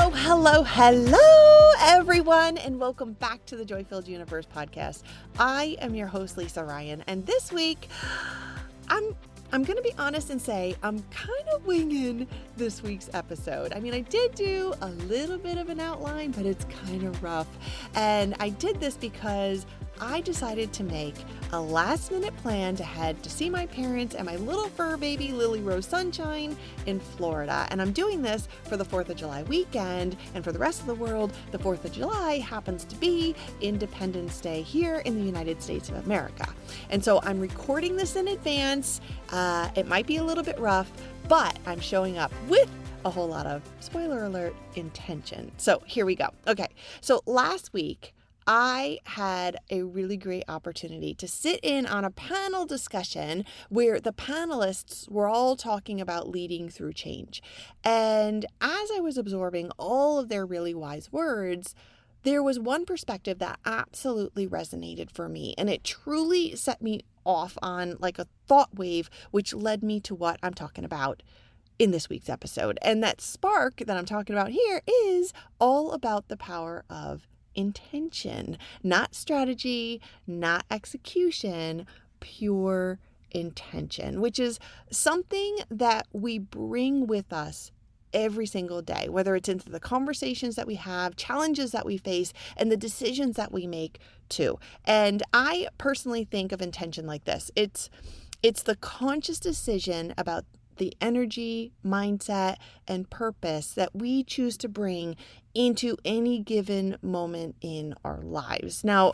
Hello, everyone, and welcome back to the Joy-Filled Universe podcast. I am your host, Lisa Ryan, and this week, I'm going to be honest and say I'm kind of winging this week's episode. I mean, I did do a little bit of an outline, but it's kind of rough, and I did this because I decided to make a last-minute plan to head to see my parents and my little fur baby, Lily Rose Sunshine, in Florida. And I'm doing this for the 4th of July weekend, and for the rest of the world, the 4th of July happens to be Independence Day here in the United States of America. And so I'm recording this in advance. It might be a little bit rough, but I'm showing up with a whole lot of, spoiler alert, intention. So here we go. Okay, so last week, I had a really great opportunity to sit in on a panel discussion where the panelists were all talking about leading through change. And as I was absorbing all of their really wise words, there was one perspective that absolutely resonated for me, and it truly set me off on like a thought wave, which led me to what I'm talking about in this week's episode. And that spark that I'm talking about here is all about the power of intention, not strategy, not execution, pure intention, which is something that we bring with us every single day, whether it's into the conversations that we have, challenges that we face, and the decisions that we make too. And I personally think of intention like this. It's the conscious decision about the energy, mindset, and purpose that we choose to bring into any given moment in our lives. Now,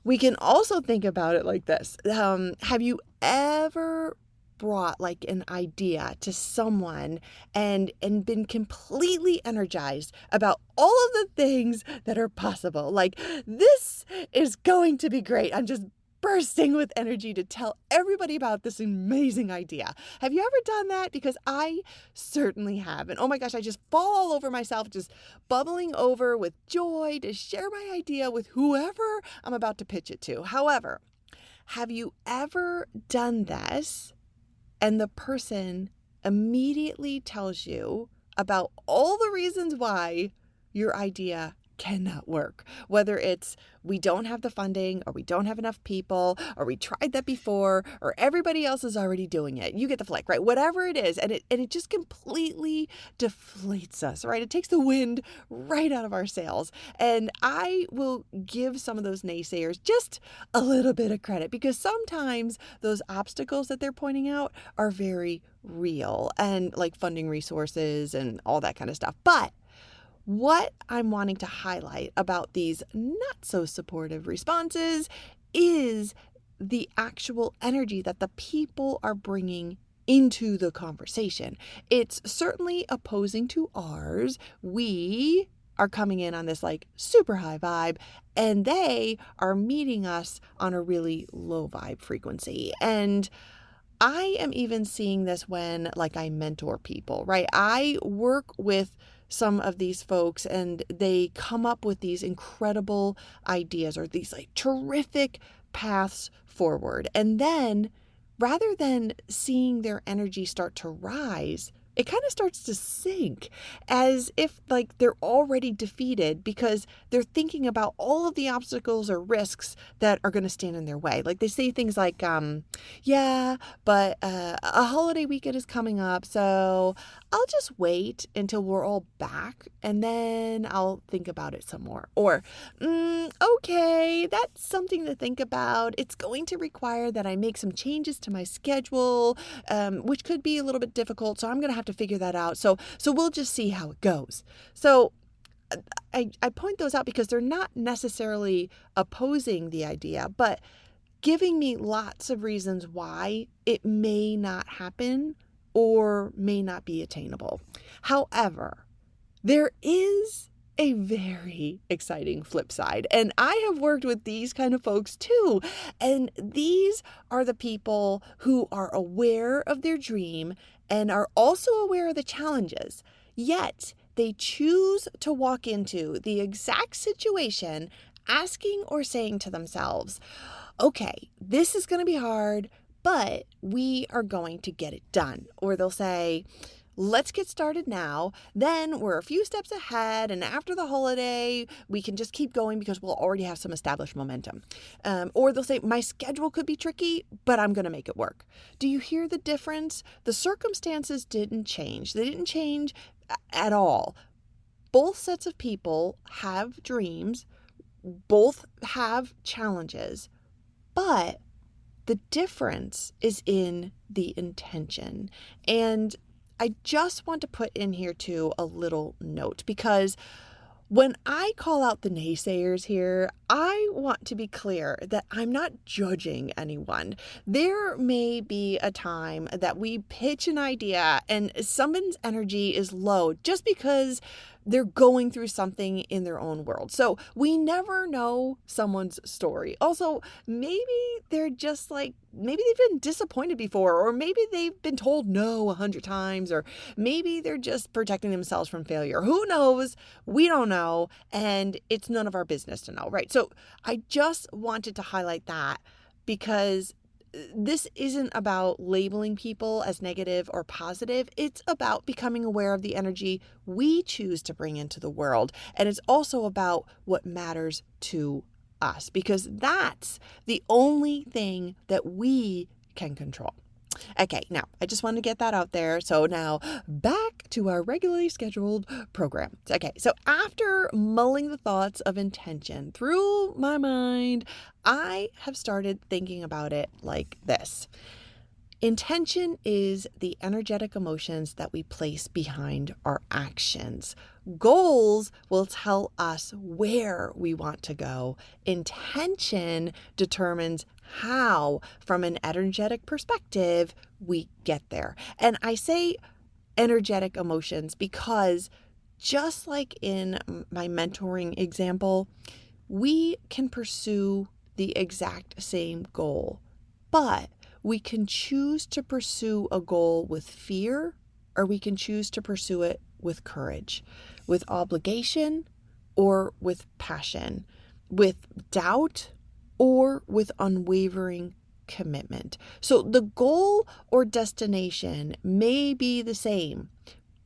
we can also think about it like this. Have you ever brought like an idea to someone and been completely energized about all of the things that are possible? Like, this is going to be great. I'm just bursting with energy to tell everybody about this amazing idea. Have you ever done that? Because I certainly have. And oh my gosh, I just fall all over myself, just bubbling over with joy to share my idea with whoever I'm about to pitch it to. However, have you ever done this and the person immediately tells you about all the reasons why your idea cannot work? Whether it's we don't have the funding, or we don't have enough people, or we tried that before, or everybody else is already doing it. You get the flick, right? Whatever it is, and it just completely deflates us, right? It takes the wind right out of our sails. And I will give some of those naysayers just a little bit of credit, because sometimes those obstacles that they're pointing out are very real, and like funding resources and all that kind of stuff. But what I'm wanting to highlight about these not so supportive responses is the actual energy that the people are bringing into the conversation. It's certainly opposing to ours. We are coming in on this like super high vibe, and they are meeting us on a really low vibe frequency. And I am even seeing this when like I mentor people, right? I work with some of these folks and they come up with these incredible ideas or these like terrific paths forward. And then rather than seeing their energy start to rise, it kind of starts to sink, as if like they're already defeated because they're thinking about all of the obstacles or risks that are going to stand in their way. Like they say things like, yeah, but a holiday weekend is coming up, so I'll just wait until we're all back and then I'll think about it some more. Or, okay, that's something to think about. It's going to require that I make some changes to my schedule, which could be a little bit difficult, so I'm going to have to figure that out. So we'll just see how it goes. So I point those out because they're not necessarily opposing the idea, but giving me lots of reasons why it may not happen or may not be attainable. However, there is a very exciting flip side. And I have worked with these kind of folks too. And these are the people who are aware of their dream and are also aware of the challenges. Yet they choose to walk into the exact situation asking or saying to themselves, okay, this is going to be hard, but we are going to get it done. Or they'll say, let's get started now. Then we're a few steps ahead. And after the holiday, we can just keep going because we'll already have some established momentum. Or they'll say, my schedule could be tricky, but I'm going to make it work. Do you hear the difference? The circumstances didn't change. They didn't change at all. Both sets of people have dreams. Both have challenges. But the difference is in the intention. And I just want to put in here too a little note, because when I call out the naysayers here, I want to be clear that I'm not judging anyone. There may be a time that we pitch an idea and someone's energy is low just because they're going through something in their own world. So we never know someone's story. Also, maybe they're just maybe they've been disappointed before, or maybe they've been told no 100 times, or maybe they're just protecting themselves from failure. Who knows? We don't know. And it's none of our business to know, right? So I just wanted to highlight that, because this isn't about labeling people as negative or positive. It's about becoming aware of the energy we choose to bring into the world. And it's also about what matters to us, because that's the only thing that we can control. Okay, now I just wanted to get that out there. So now back to our regularly scheduled program. Okay, so after mulling the thoughts of intention through my mind, I have started thinking about it like this. Intention is the energetic emotions that we place behind our actions. Goals will tell us where we want to go. Intention determines how, from an energetic perspective, we get there. And I say energetic emotions because, just like in my mentoring example, we can pursue the exact same goal, but we can choose to pursue a goal with fear, or we can choose to pursue it with courage, with obligation, or with passion, with doubt, or with unwavering commitment. So the goal or destination may be the same,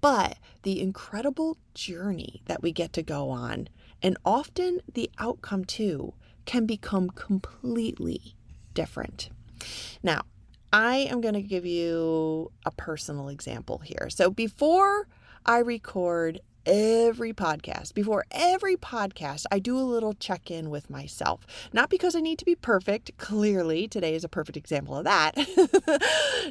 but the incredible journey that we get to go on, and often the outcome too, can become completely different. Now, I am going to give you a personal example here. So before I record before every podcast, I do a little check-in with myself. Not because I need to be perfect. Clearly, today is a perfect example of that.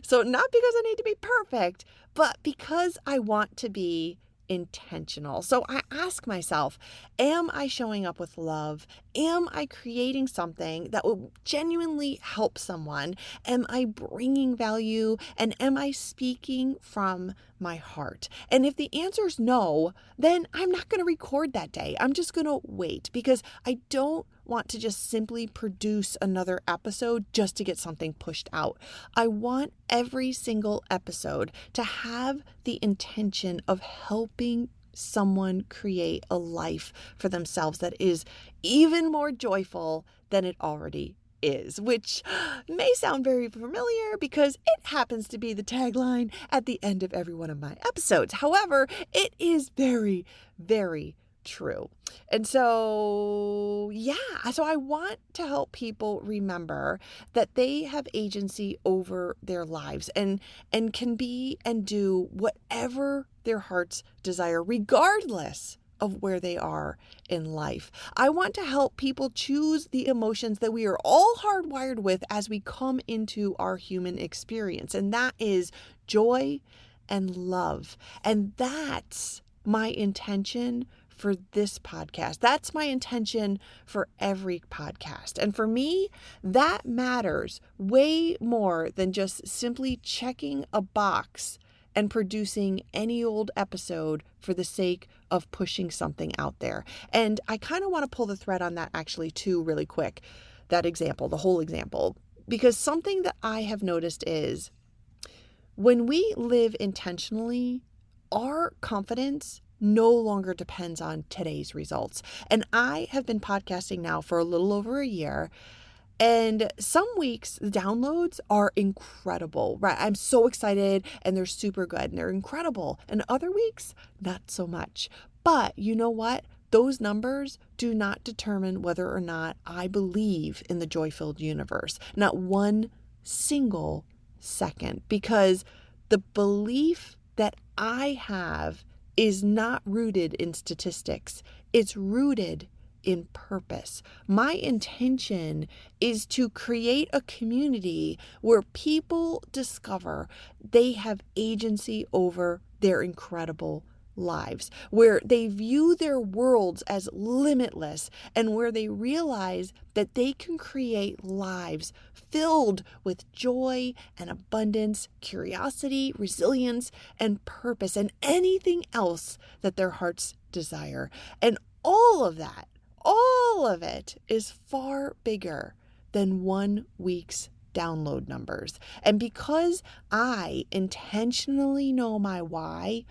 So not because I need to be perfect, but because I want to be intentional. So I ask myself, am I showing up with love? Am I creating something that will genuinely help someone? Am I bringing value? And am I speaking from my heart? And if the answer is no, then I'm not going to record that day. I'm just going to wait, because I don't want to just simply produce another episode just to get something pushed out. I want every single episode to have the intention of helping someone create a life for themselves that is even more joyful than it already is, which may sound very familiar because it happens to be the tagline at the end of every one of my episodes. However, it is very, very true. And so I want to help people remember that they have agency over their lives and can be and do whatever their hearts desire, regardless of where they are in life. I want to help people choose the emotions that we are all hardwired with as we come into our human experience, and that is joy and love. And that's my intention for this podcast. That's my intention for every podcast. And for me, that matters way more than just simply checking a box and producing any old episode for the sake of pushing something out there. And I kind of want to pull the thread on that actually too really quick, that example, the whole example, because something that I have noticed is when we live intentionally, our confidence no longer depends on today's results. And I have been podcasting now for a little over a year, And some weeks, the downloads are incredible, right? I'm so excited and they're super good and they're incredible. And other weeks, not so much. But you know what? Those numbers do not determine whether or not I believe in the joy-filled universe. Not one single second. Because the belief that I have is not rooted in statistics. It's rooted in purpose. My intention is to create a community where people discover they have agency over their incredible lives, where they view their worlds as limitless, and where they realize that they can create lives filled with joy and abundance, curiosity, resilience, and purpose, and anything else that their hearts desire. And all of it is far bigger than 1 week's download numbers. And because I intentionally know my why,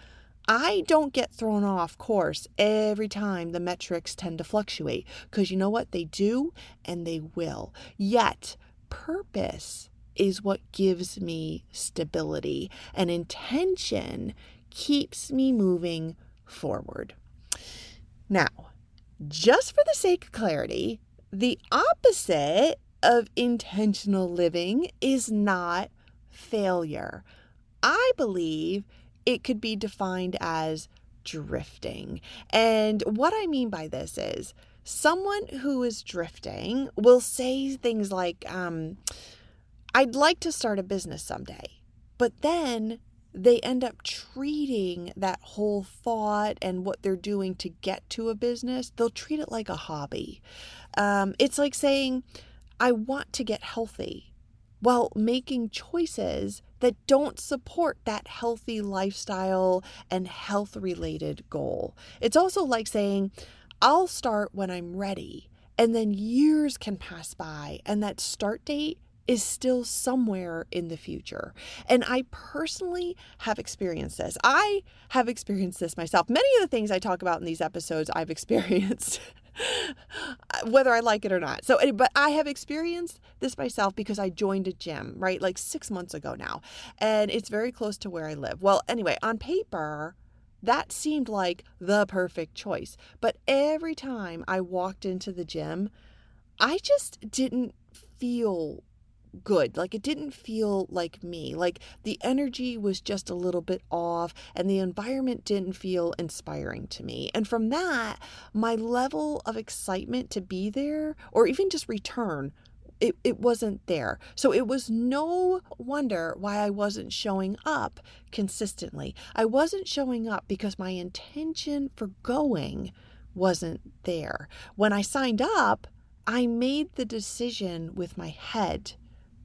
I don't get thrown off course every time the metrics tend to fluctuate, because you know what? They do and they will. Yet, purpose is what gives me stability, and intention keeps me moving forward. Now, just for the sake of clarity, the opposite of intentional living is not failure. I believe it could be defined as drifting. And what I mean by this is someone who is drifting will say things like, I'd like to start a business someday, but then they end up treating that whole thought and what they're doing to get to a business, they'll treat it like a hobby. It's like saying, I want to get healthy, while making choices that don't support that healthy lifestyle and health-related goal. It's also like saying, I'll start when I'm ready, and then years can pass by, and that start date is still somewhere in the future. And I personally have experienced this. I have experienced this myself. Many of the things I talk about in these episodes, I've experienced, whether I like it or not. But I have experienced this myself because I joined a gym, right? Like 6 months ago now. And it's very close to where I live. Well, anyway, on paper, that seemed like the perfect choice. But every time I walked into the gym, I just didn't feel good. Like, it didn't feel like me. Like, the energy was just a little bit off, and the environment didn't feel inspiring to me. And from that, my level of excitement to be there, or even just return, it wasn't there. So it was no wonder why I wasn't showing up consistently. I wasn't showing up because my intention for going wasn't there. When I signed up, I made the decision with my head,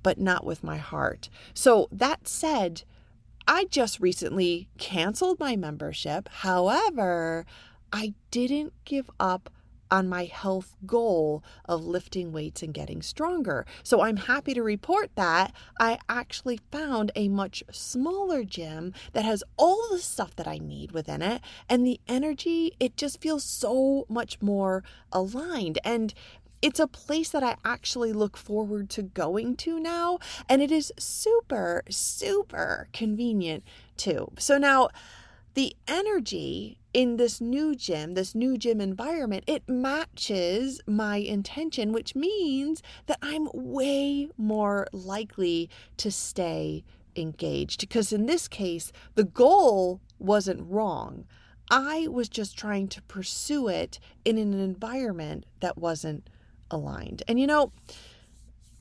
but not with my heart. So that said, I just recently canceled my membership. However, I didn't give up on my health goal of lifting weights and getting stronger. So I'm happy to report that I actually found a much smaller gym that has all the stuff that I need within it. And the energy, it just feels so much more aligned. And it's a place that I actually look forward to going to now, and it is super, super convenient too. So now the energy in this new gym environment, it matches my intention, which means that I'm way more likely to stay engaged. Because in this case, the goal wasn't wrong. I was just trying to pursue it in an environment that wasn't aligned. And you know,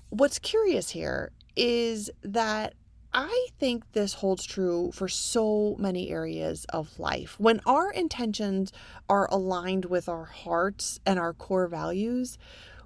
what's curious here is that I think this holds true for so many areas of life. When our intentions are aligned with our hearts and our core values,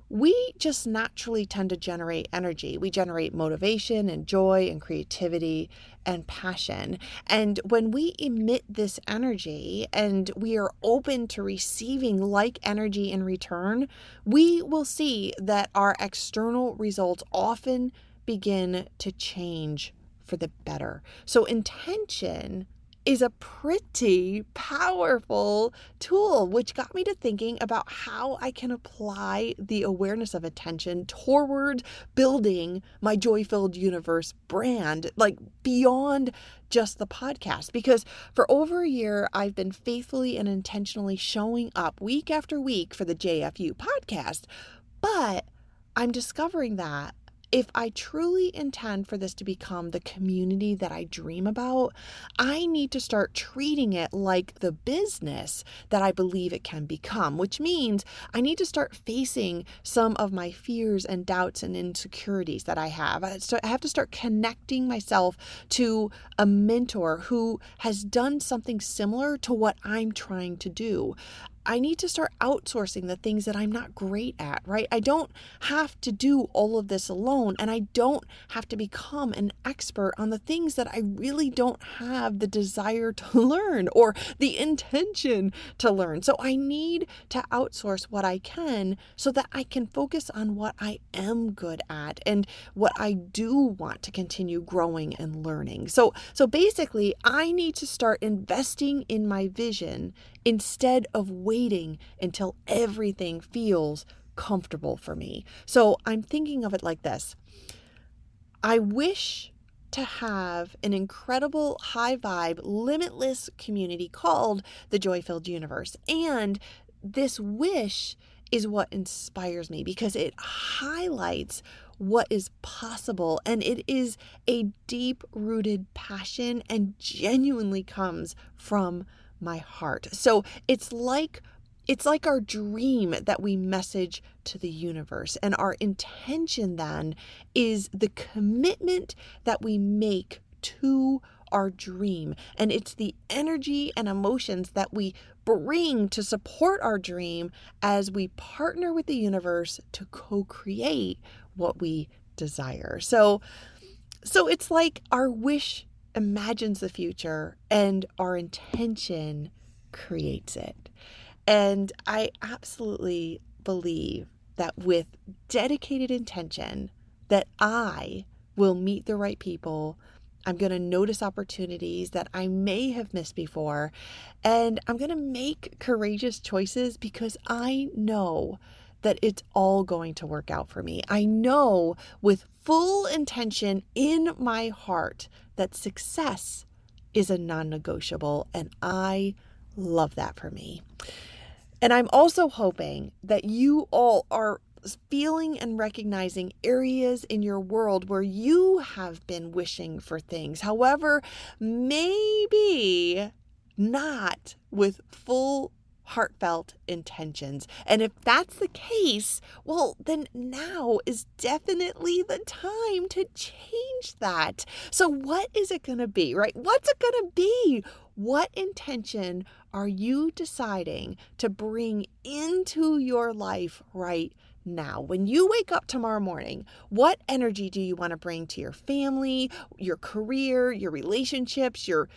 we just naturally tend to generate energy. We generate motivation and joy and creativity and passion. And when we emit this energy and we are open to receiving like energy in return, we will see that our external results often begin to change for the better. So intention is a pretty powerful tool, which got me to thinking about how I can apply the awareness of attention toward building my Joy-Filled Universe brand, like beyond just the podcast. Because for over a year, I've been faithfully and intentionally showing up week after week for the JFU podcast. But I'm discovering that if I truly intend for this to become the community that I dream about, I need to start treating it like the business that I believe it can become, which means I need to start facing some of my fears and doubts and insecurities that I have. So I have to start connecting myself to a mentor who has done something similar to what I'm trying to do. I need to start outsourcing the things that I'm not great at, right? I don't have to do all of this alone, and I don't have to become an expert on the things that I really don't have the desire to learn or the intention to learn. So I need to outsource what I can so that I can focus on what I am good at and what I do want to continue growing and learning. So basically, I need to start investing in my vision instead of waiting until everything feels comfortable for me. So I'm thinking of it like this. I wish to have an incredible, high vibe, limitless community called the Joy-Filled Universe. And this wish is what inspires me because it highlights what is possible, and it is a deep-rooted passion and genuinely comes from my heart. So it's like our dream that we message to the universe, and our intention then is the commitment that we make to our dream, and it's the energy and emotions that we bring to support our dream as we partner with the universe to co-create what we desire. So it's like our wish imagines the future and our intention creates it. And I absolutely believe that with dedicated intention that I will meet the right people. I'm going to notice opportunities that I may have missed before, and I'm going to make courageous choices because I know that it's all going to work out for me. I know with full intention in my heart that success is a non-negotiable, and I love that for me. And I'm also hoping that you all are feeling and recognizing areas in your world where you have been wishing for things. However, maybe not with full heartfelt intentions. And if that's the case, well, then now is definitely the time to change that. So what is it going to be, right? What's it going to be? What intention are you deciding to bring into your life right now? When you wake up tomorrow morning, what energy do you want to bring to your family, your career, your relationships, your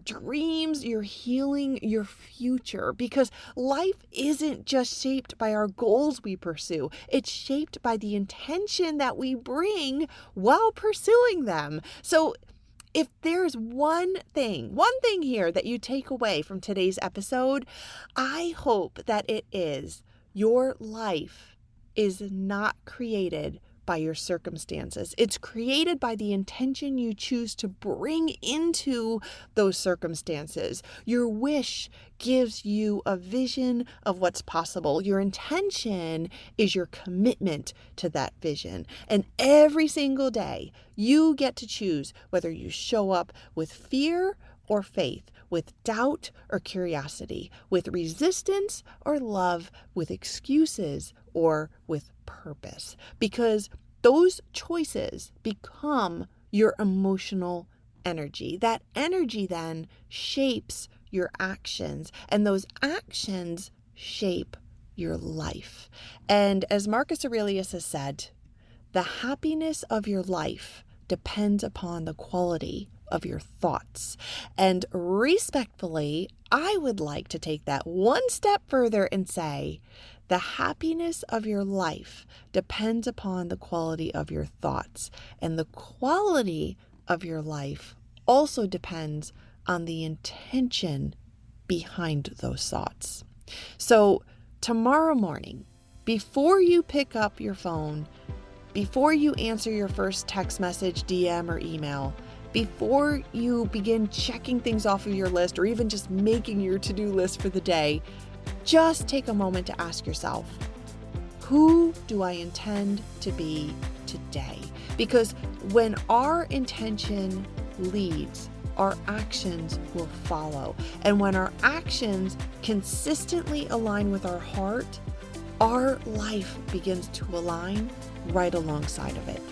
dreams, your healing, your future? Because life isn't just shaped by our goals we pursue. It's shaped by the intention that we bring while pursuing them. So if there's one thing here that you take away from today's episode, I hope that it is your life is not created by your circumstances. It's created by the intention you choose to bring into those circumstances. Your wish gives you a vision of what's possible. Your intention is your commitment to that vision. And every single day, you get to choose whether you show up with fear or faith, with doubt or curiosity, with resistance or love, with excuses or with purpose, because those choices become your emotional energy. That energy then shapes your actions, and those actions shape your life. And as Marcus Aurelius has said, the happiness of your life depends upon the quality of your thoughts. And respectfully, I would like to take that one step further and say, the happiness of your life depends upon the quality of your thoughts, and the quality of your life also depends on the intention behind those thoughts. So tomorrow morning, before you pick up your phone, before you answer your first text message, DM, or email, before you begin checking things off of your list or even just making your to-do list for the day, just take a moment to ask yourself, who do I intend to be today? Because when our intention leads, our actions will follow. And when our actions consistently align with our heart, our life begins to align right alongside of it.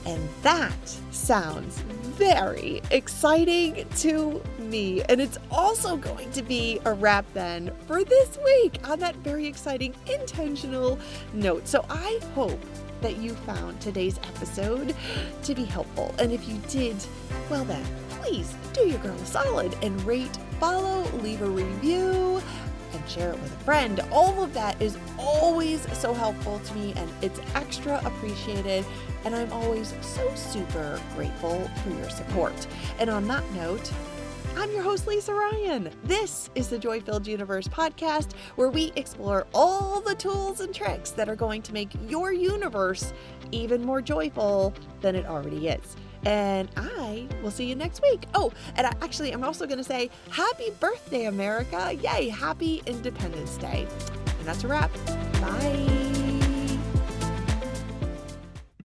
And that sounds very exciting to me. And it's also going to be a wrap then for this week on that very exciting intentional note. So I hope that you found today's episode to be helpful. And if you did, well then, please do your girl a solid and rate, follow, leave a review, and share it with a friend. All of that is always so helpful to me, and it's extra appreciated. And I'm always so super grateful for your support. And on that note, I'm your host, Lisa Ryan. This is the Joy-Filled Universe podcast, where we explore all the tools and tricks that are going to make your universe even more joyful than it already is. And I will see you next week. Oh, and I'm also going to say happy birthday, America. Yay, happy Independence Day. And that's a wrap. Bye.